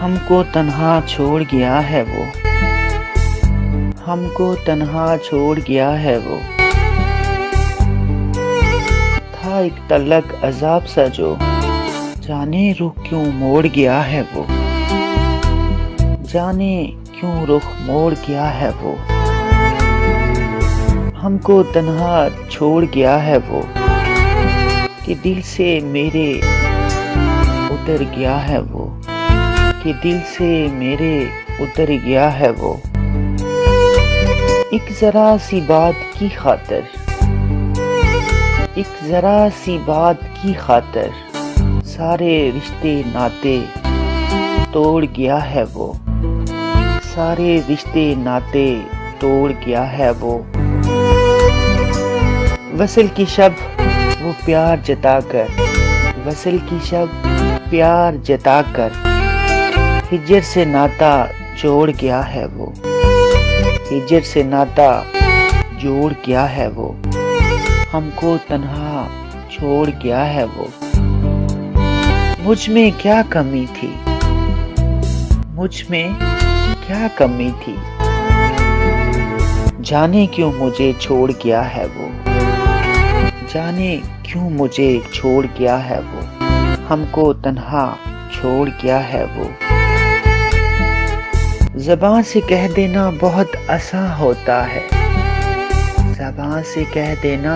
हमको तन्हा छोड़ गया है वो, हमको तन्हा छोड़ गया है वो। था एक तलक अजाब सा जो, जाने रुख क्यों मोड़ गया है वो, जाने क्यों रुख मोड़ गया है वो। हमको तन्हा छोड़ गया है वो, कि दिल से मेरे उतर गया है वो, कि दिल से मेरे उतर गया है वो। एक जरा सी बात की खातिर, एक जरा सी बात की खातिर सारे रिश्ते नाते तोड़ गया है वो, सारे रिश्ते नाते तोड़ गया है वो। वसल की शब वो प्यार जताकर, वसल की शब प्यार जताकर हिजर से नाता जोड़ गया है वो, हिजर से नाता जोड़ गया है वो। हमको तन्हा छोड़ गया है वो। मुझ में क्या कमी थी, मुझ में क्या कमी थी, जाने क्यों मुझे छोड़ गया है वो, जाने क्यों मुझे छोड़ गया है वो। हमको तन्हा छोड़ गया है वो। ज़बां से कह देना बहुत आसान होता है, ज़बां से कह देना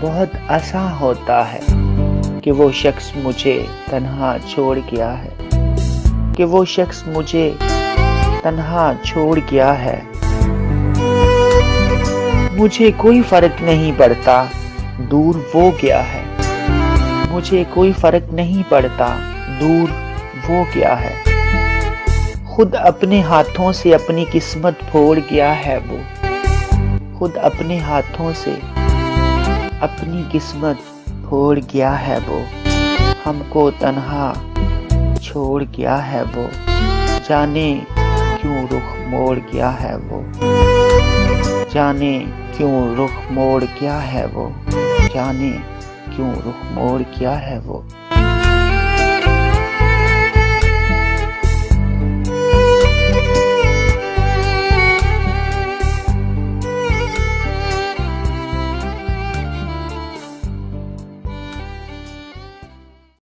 बहुत आसान होता है कि वो शख्स मुझे तन्हा छोड़ गया है, कि वो शख्स मुझे तन्हा छोड़ गया है। मुझे कोई फर्क नहीं पड़ता दूर वो गया है, मुझे कोई फर्क नहीं पड़ता दूर वो गया है। खुद अपने हाथों से अपनी किस्मत फोड़ गया है वो, खुद अपने हाथों से अपनी किस्मत फोड़ गया है वो। हमको तन्हा छोड़ गया है वो, जाने क्यों रुख मोड़ गया है वो, जाने क्यों रुख मोड़ गया है वो, जाने क्यों रुख मोड़ गया है वो।